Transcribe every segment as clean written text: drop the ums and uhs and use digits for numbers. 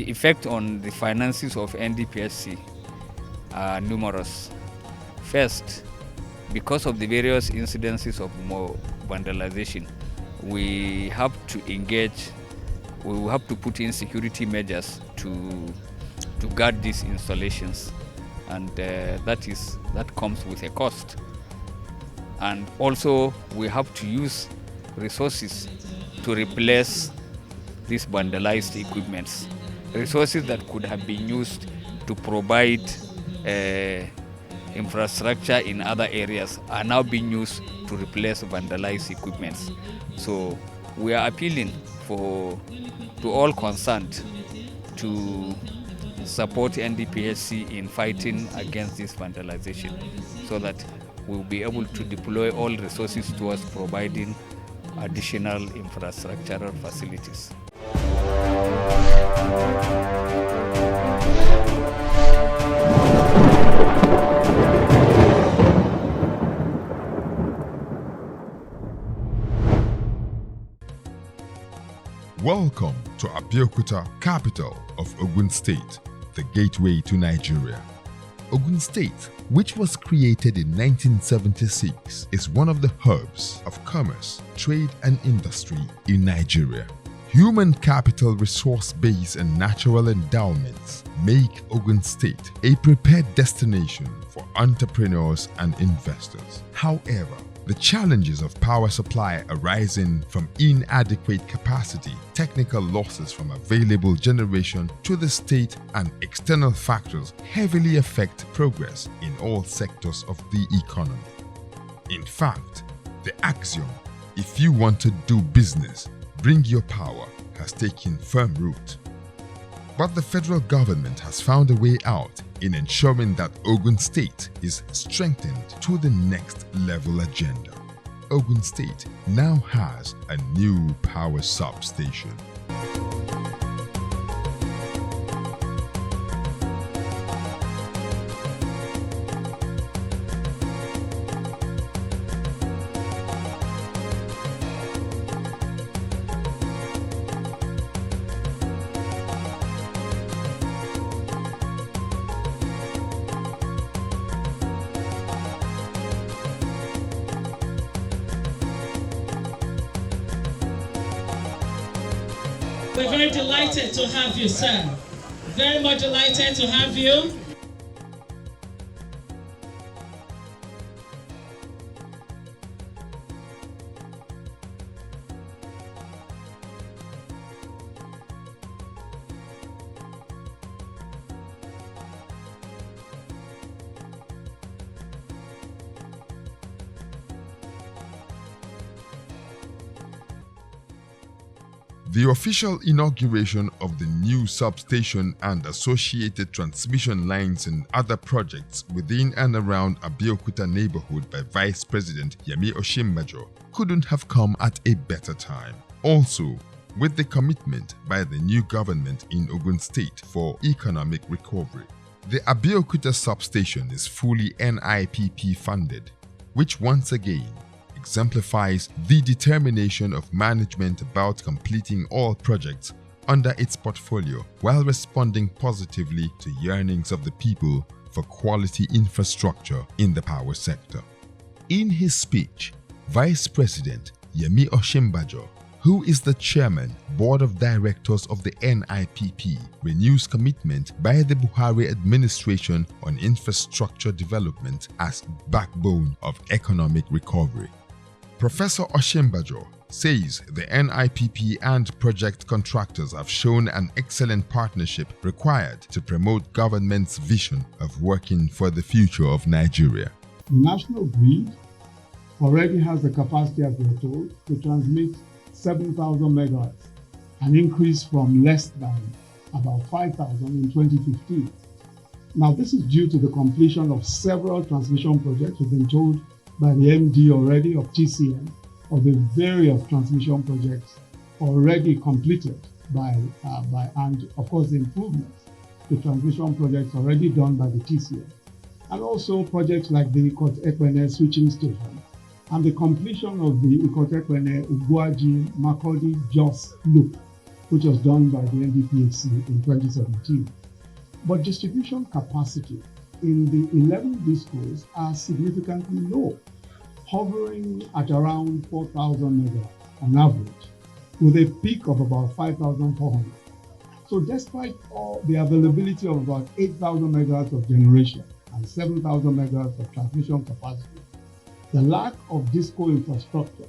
The effect on the finances of NDPSC are numerous. First, because of the various incidences of more vandalization, we have to engage, we will have to put in security measures to guard these installations, and that comes with a cost. And also we have to use resources to replace these vandalized equipments. Resources that could have been used to provide infrastructure in other areas are now being used to replace vandalized equipments. So we are appealing to all concerned to support NDPSC in fighting against this vandalization, so that we'll be able to deploy all resources towards providing additional infrastructural facilities. Welcome to Abeokuta, capital of Ogun State, the gateway to Nigeria. Ogun State, which was created in 1976, is one of the hubs of commerce, trade and industry in Nigeria. Human capital, resource base and natural endowments make Ogun State a prepared destination for entrepreneurs and investors. However, the challenges of power supply arising from inadequate capacity, technical losses from available generation to the state, and external factors heavily affect progress in all sectors of the economy. In fact, the axiom, "If you want to do business, bring your power," has taken firm root. But the federal government has found a way out in ensuring that Ogun State is strengthened to the next level agenda. Ogun State now has a new power substation. We're very delighted to have you, sir. Very much delighted to have you. The official inauguration of the new substation and associated transmission lines and other projects within and around Abeokuta neighborhood by Vice President Yemi Osinbajo couldn't have come at a better time. Also, with the commitment by the new government in Ogun State for economic recovery. The Abeokuta substation is fully NIPP funded, which once again exemplifies the determination of management about completing all projects under its portfolio while responding positively to yearnings of the people for quality infrastructure in the power sector. In his speech, Vice President Yemi Osinbajo, who is the Chairman, Board of Directors of the NIPP, renews commitment by the Buhari administration on infrastructure development as backbone of economic recovery. Professor Osinbajo says the NIPP and project contractors have shown an excellent partnership required to promote government's vision of working for the future of Nigeria. The national grid already has the capacity, as we are told, to transmit 7,000 megawatts, an increase from less than about 5,000 in 2015. Now, this is due to the completion of several transmission projects. We've been told by the MD already of TCN of the various transmission projects already completed and of course the improvements, the transmission projects already done by the TCN, and also projects like the Ikot-Ekpene switching station and the completion of the Ikot-Ekpene Ubuaji Makurdi Jos loop, which was done by the NDPHC in 2017. But distribution capacity in the 11 discos are significantly low, hovering at around 4,000 megawatts on average, with a peak of about 5,400. So despite all the availability of about 8,000 megawatts of generation and 7,000 megawatts of transmission capacity, the lack of disco infrastructure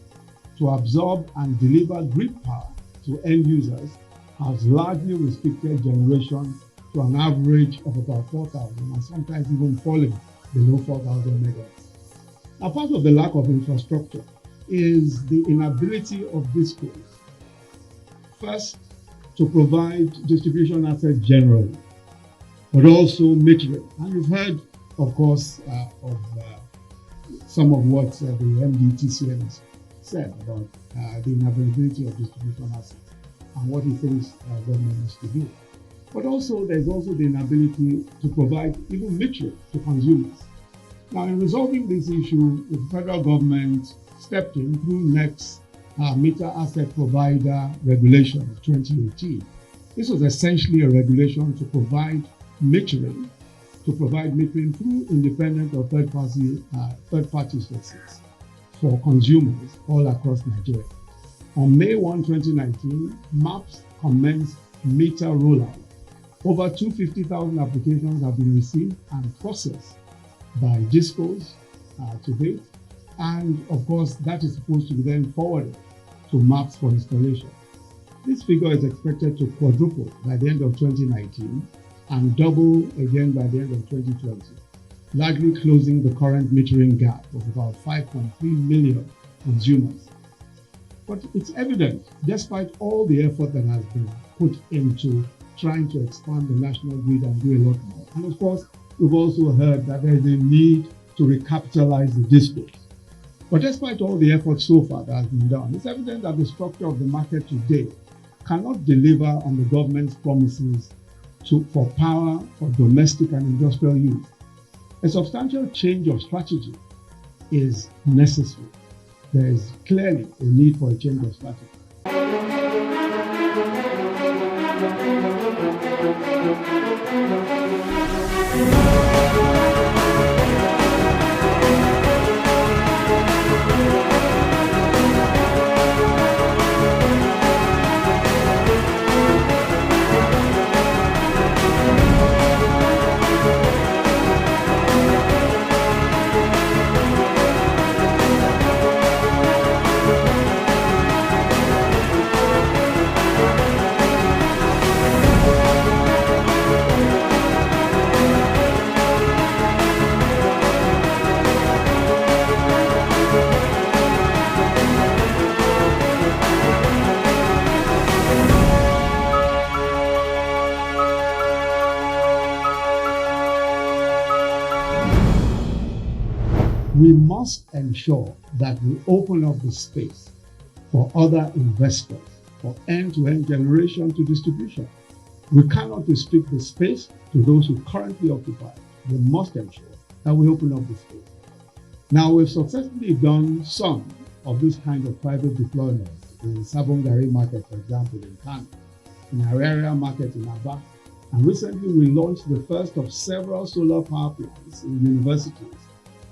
to absorb and deliver grid power to end users has largely restricted generation to an average of about 4,000 and sometimes even falling below 4,000 megawatts. Now, part of the lack of infrastructure is the inability of discos, first, to provide distribution assets generally, but also metering. And you've heard, of course, of some of what the MDTCN has said about the inavailability of distribution assets and what he thinks government needs to do. But also, there's also the inability to provide even metering to consumers. Now, in resolving this issue, the federal government stepped in through NEC's Meter Asset Provider Regulation of 2018. This was essentially a regulation to provide metering through independent or third-party sources for consumers all across Nigeria. On May 1, 2019, MAPS commenced meter rollout. Over 250,000 applications have been received and processed by discos to date. And of course, that is supposed to be then forwarded to MAPS for installation. This figure is expected to quadruple by the end of 2019 and double again by the end of 2020, largely closing the current metering gap of about 5.3 million consumers. But it's evident, despite all the effort that has been put into trying to expand the national grid and do a lot more. And of course, we've also heard that there is a need to recapitalize the discos. But despite all the effort so far that has been done, it's evident that the structure of the market today cannot deliver on the government's promises for power for domestic and industrial use. A substantial change of strategy is necessary. There is clearly a need for a change of strategy. We must ensure that we open up the space for other investors, for end-to-end generation to distribution. We cannot restrict the space to those who currently occupy it. We must ensure that we open up the space. Now, we've successfully done some of this kind of private deployment in Sabongari market, for example, in Kano, in Araria market in Aba, and recently we launched the first of several solar power plants in universities,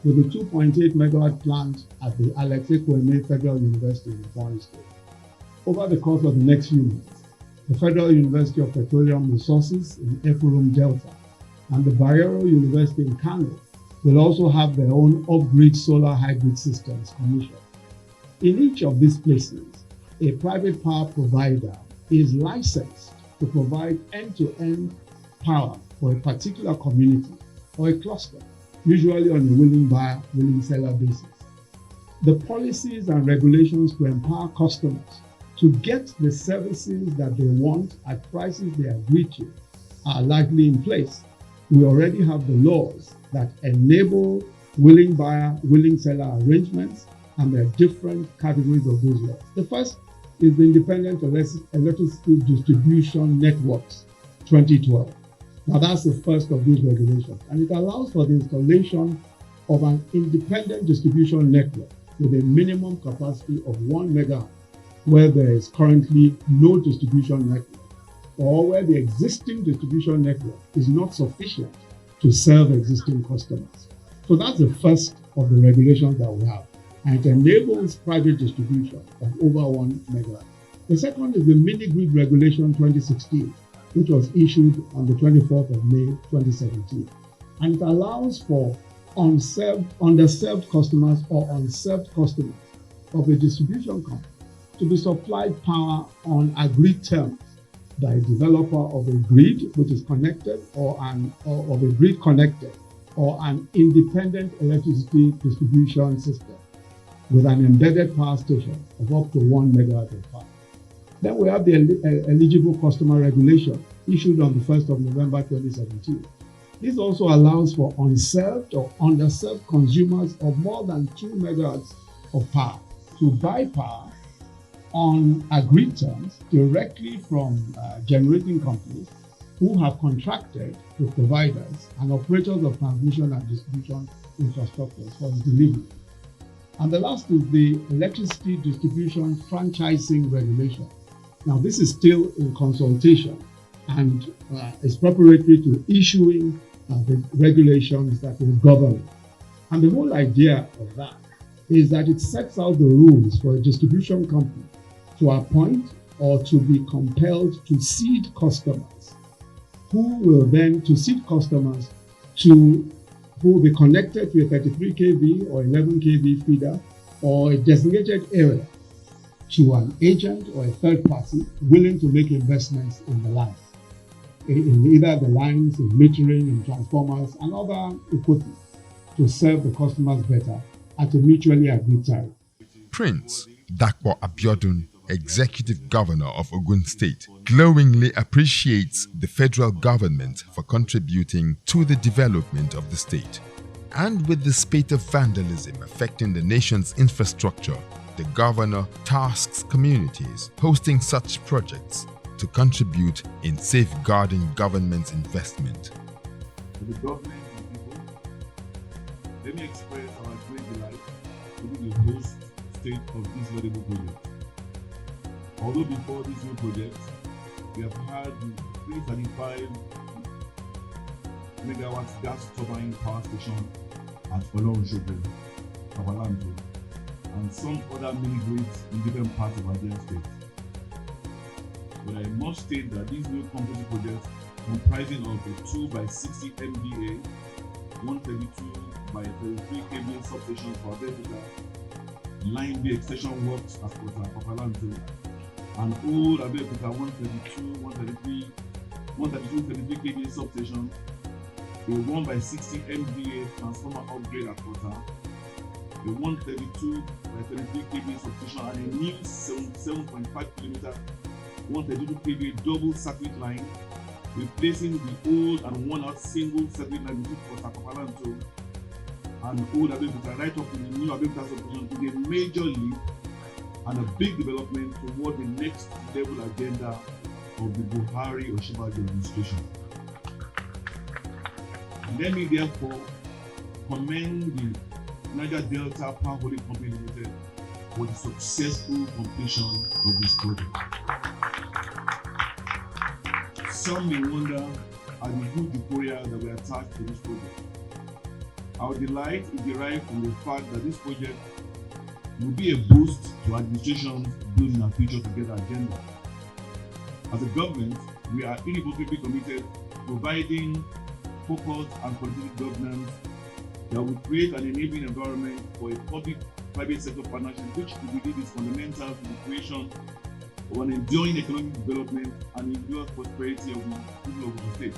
with a 2.8 megawatt plant at the Alex Ekwueme Federal University in Ebonyi State. Over the course of the next few months, the Federal University of Petroleum Resources in Efurum Delta and the Bayero University in Kano will also have their own off-grid solar hybrid systems commissioned. In each of these places, a private power provider is licensed to provide end-to-end power for a particular community or a cluster, usually on a willing buyer, willing seller basis. The policies and regulations to empower customers to get the services that they want at prices they agree to are largely in place. We already have the laws that enable willing buyer, willing seller arrangements, and there are different categories of those laws. The first is the Independent Electricity Distribution Networks 2012. Now, that's the first of these regulations, and it allows for the installation of an independent distribution network with a minimum capacity of 1 megawatt where there is currently no distribution network, or where the existing distribution network is not sufficient to serve existing customers. So that's the first of the regulations that we have, and it enables private distribution of over 1 megawatt. The second is the Mini Grid Regulation 2016, which was issued on the 24th of May 2017, and it allows for underserved customers or unserved customers of a distribution company to be supplied power on agreed terms by a developer of a grid which is connected or of a grid connected or an independent electricity distribution system with an embedded power station of up to 1 megawatt of power. Then we have the eligible customer regulation issued on the 1st of November 2017. This also allows for unserved or underserved consumers of more than 2 megawatts of power to buy power on agreed terms directly from generating companies who have contracted with providers and operators of transmission and distribution infrastructures for its delivery. And the last is the Electricity Distribution Franchising Regulation. Now, this is still in consultation and is preparatory to issuing the regulations that will govern it. And the whole idea of that is that it sets out the rules for a distribution company to appoint or to be compelled to seed customers, who will be connected to a 33 kV or 11 kV feeder or a designated area to an agent or a third party willing to make investments in the line, in either the lines, in metering, in transformers, and other equipment to serve the customers better at a mutually agreed tariff. Prince Dakpo Abiodun, Executive Governor of Ogun State, glowingly appreciates the federal government for contributing to the development of the state. And with the spate of vandalism affecting the nation's infrastructure, the governor tasks communities hosting such projects to contribute in safeguarding government's investment. For the government and people, let me express our great delight to be the host state of this valuable project. Although before this new project, we have had 335 megawatts gas turbine power station at Olorunsogun, Kabalanto, and some other mini grids in different parts of Abia State. But I must state that these new composite projects, comprising of a 2 by 60 MVA, 132 by 33 kV substation for Abeokuta, Line B extension works at Kabalanto, and old Abeokuta 132, 33 kV substation, a 1 by 60 MVA transformer upgrade at Kota, a 132 by 33 kV substation, and a new 7.5 kilometer 132 kV double circuit line, replacing the old and worn-out single circuit line between Kota Kapalanto and old Abeokuta right up to the new Abeokuta substation, is a major leap and a big development toward the next level agenda of the Buhari Osinbajo administration. And let me therefore commend the Niger Delta Powerlink Company Limited for the successful completion of this project. Some may wonder at the huge euphoria that we attach to this project. Our delight is derived from the fact that this project will be a boost to administration's building a future together agenda. As a government, we are irrevocably committed to providing focused and qualitative governance that will create an enabling environment for a public-private sector partnership, which we believe is fundamental to the creation of an enduring economic development and enduring prosperity of the people of the state.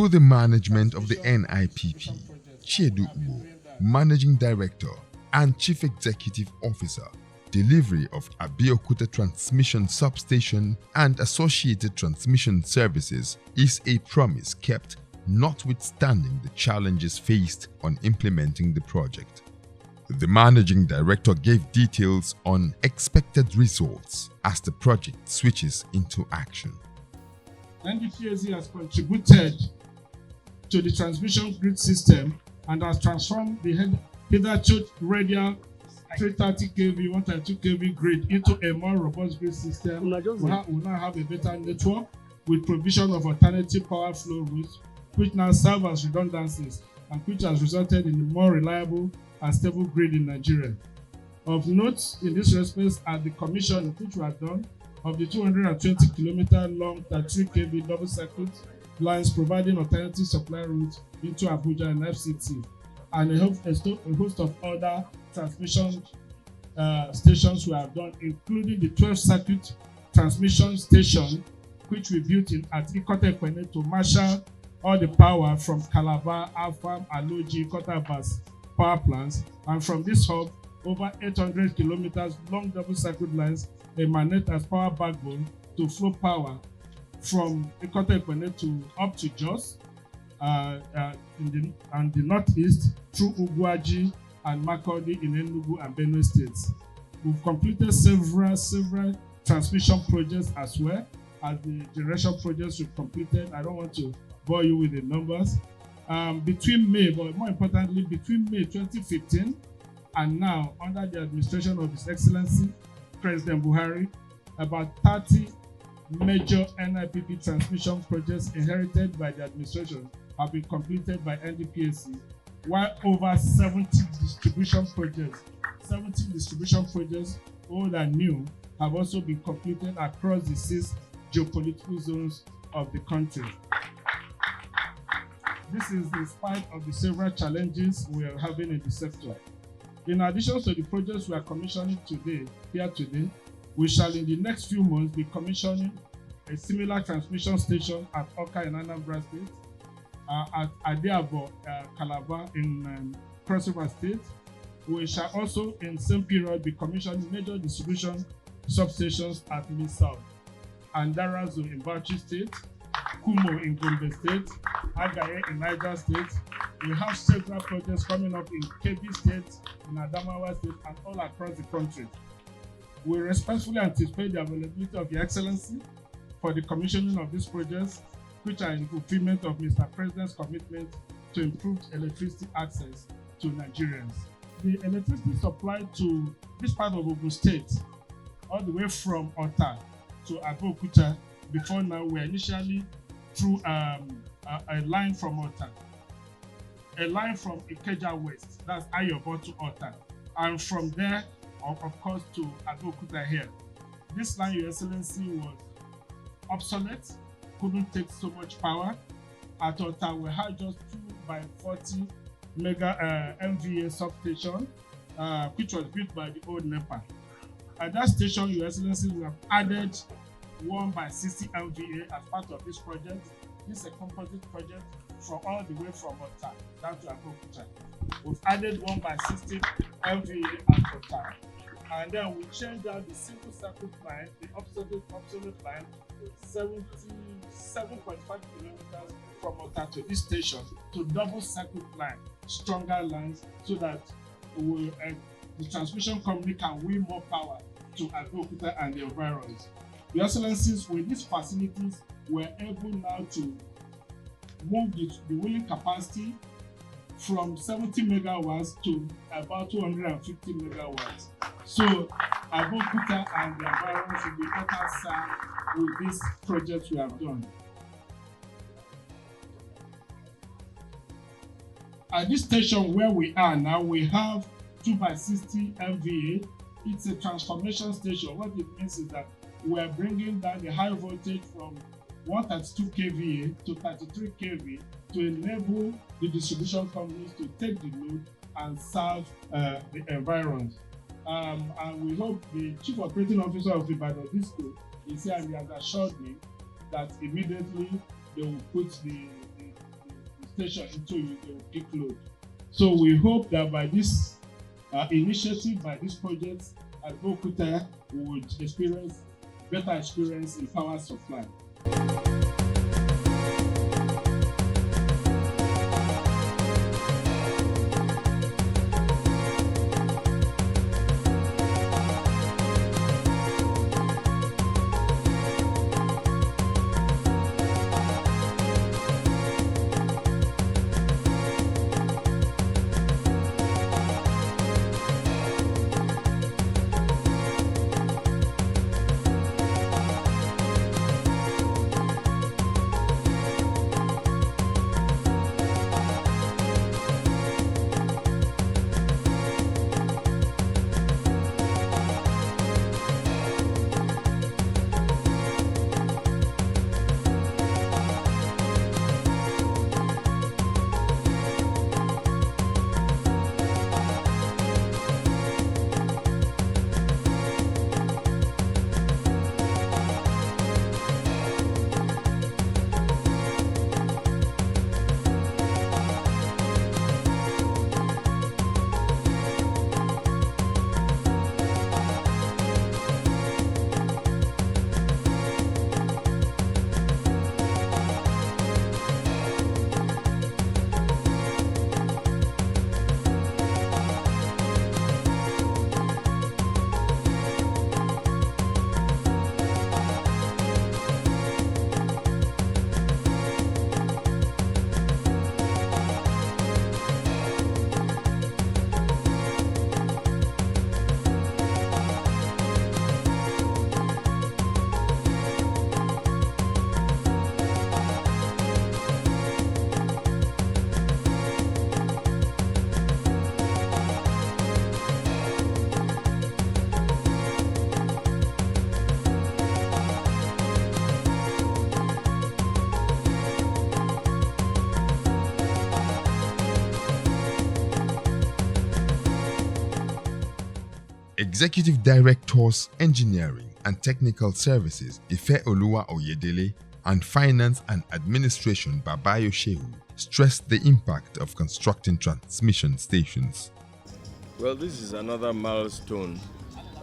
through the management of the NIPP, Chiedu Ugo, Managing Director and Chief Executive Officer, delivery of Abeokuta Transmission Substation and associated transmission services is a promise kept, notwithstanding the challenges faced on implementing the project. The Managing Director gave details on expected results as the project switches into action. NDPSC has contributed to the transmission grid system and has transformed the hitherto radial 330 kV, 132 kV grid into a more robust grid system. We now have a better network with provision of alternative power flow routes, which now serve as redundancies and which has resulted in a more reliable and stable grid in Nigeria. Of note in this respect are the commission which we have done of the 220 kilometer long 33 kV double circuit lines providing alternative supply routes into Abuja and FCT, and a host of other transmission stations we have done, including the 12 circuit transmission station which we built at Ikote Ekpene to marshal all the power from Calabar, Afam, Aloji, Kotabas power plants, and from this hub over 800 kilometers long double circuit lines emanate as power backbone to flow power from Ikote Ekpene to up to Jos in the northeast through Ugwaji and Makurdi in Enugu and Benue states. We've completed several transmission projects as well as the generation projects we've completed. I don't want to bore you with the numbers. Between May, but more importantly, between May 2015 and now, under the administration of His Excellency President Buhari, about 30 major NIPP transmission projects inherited by the administration have been completed by NDPSC, while over 70 distribution projects, old and new, have also been completed across the 6 geopolitical zones of the country. This is in spite of the several challenges we are having in the sector. In addition to the projects we are commissioning today, we shall in the next few months be commissioning a similar transmission station at Oka in Anambra State, at Adiabo, Calabar in Cross River State. We shall also in the same period be commissioning major distribution substations at Misau, Andarazo in Bauchi State, Kumo in Gombe State, Agaye in Niger State. We have several projects coming up in Kebbi State, in Adamawa State, and all across the country. We respectfully anticipate the availability of Your Excellency for the commissioning of these projects, which are in fulfillment of Mr. President's commitment to improve electricity access to Nigerians. The electricity supply to this part of Ogun State, all the way from Ota to Abeokuta, before now, were initially through a line from Ota, a line from Ikeja West, that's Ayobo to Ota, and from there, of course, to Abeokuta here. This line, Your Excellency, was obsolete, couldn't take so much power. At Ota, we had just 2x40 mega MVA substation, which was built by the old NEPA. At that station, Your Excellency, we have added 1x60 MVA as part of this project. This is a composite project from all the way from Ota down to Abeokuta. We've added 1x60 MVA at Ota. And then we changed out the single circuit line, the obsolete line, to 77.5 kilometers from Ota to this station to double circuit line, stronger lines, so that the transmission company can wheel more power to Abeokuta and the environs. Your Excellencies, with these facilities, we're able now to move the wheeling capacity from 70 megawatts to about 250 megawatts. So Abeokuta and the environs will be better served with these projects we have done. At this station where we are now, we have 2x60 MVA. It's a transformation station. What it means is that we are bringing down the high voltage from 132 kVA to 33 kV to enable the distribution companies to take the load and serve the environs. And we hope the Chief Operating Officer of Ibadan Disco is here, and he has assured me that immediately they will put the station into the peak load. So we hope that by this initiative, by this project, Abeokuta would experience better experience in power supply. Executive Directors, Engineering and Technical Services Ifeoluwa Oyedele and Finance and Administration Babayo Shehu stressed the impact of constructing transmission stations. Well, this is another milestone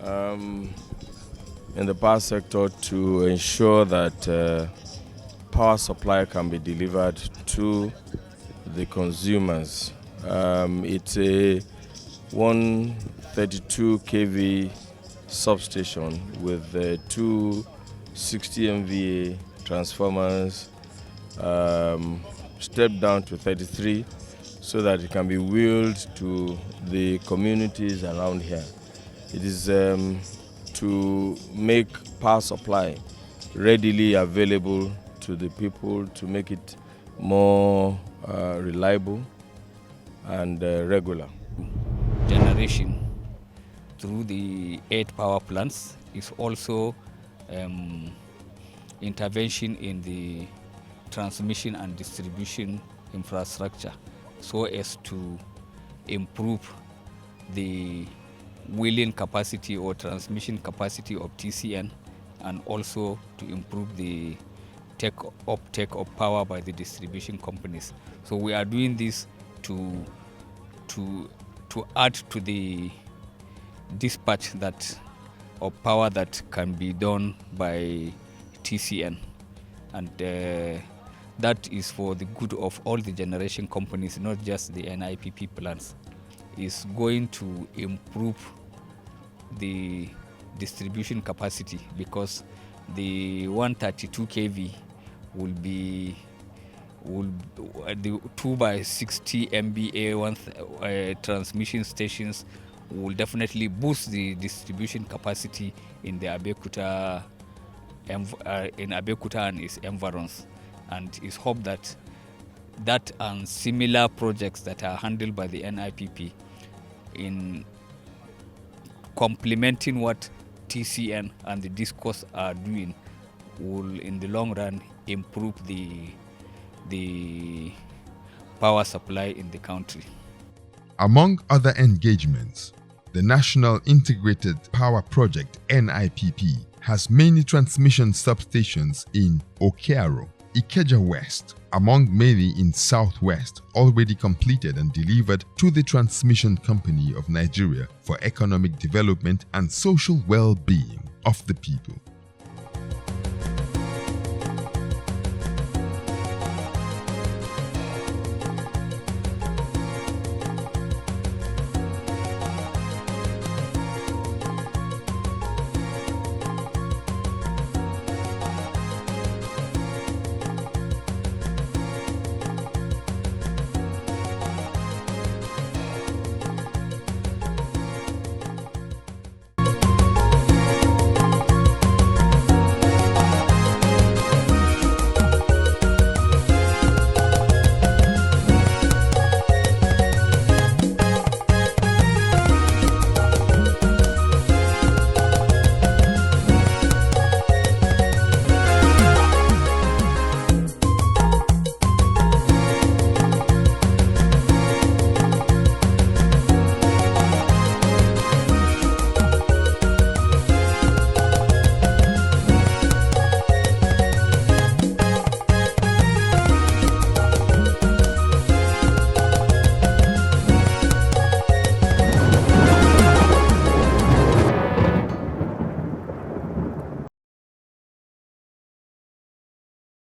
in the power sector to ensure that power supply can be delivered to the consumers. It's a 132 kV substation with two 60 MVA transformers stepped down to 33 so that it can be wheeled to the communities around here. It is to make power supply readily available to the people, to make it more reliable and regular. Generation through the 8 power plants is also intervention in the transmission and distribution infrastructure so as to improve the wheeling capacity or transmission capacity of TCN and also to improve the uptake of power by the distribution companies. So we are doing this to add to the dispatch of power that can be done by TCN, and that is for the good of all the generation companies, not just the NIPP plants. Is going to improve the distribution capacity because the 132 kV will be the 2 by 60 MVA transmission stations will definitely boost the distribution capacity in the Abeokuta and its environs, and it's hoped that and similar projects that are handled by the NIPP in complementing what TCN and the DISCOs are doing will in the long run improve the power supply in the country. Among other engagements, the National Integrated Power Project NIPP has many transmission substations in Okearo, Ikeja West, among many in Southwest, already completed and delivered to the Transmission Company of Nigeria for economic development and social well-being of the people.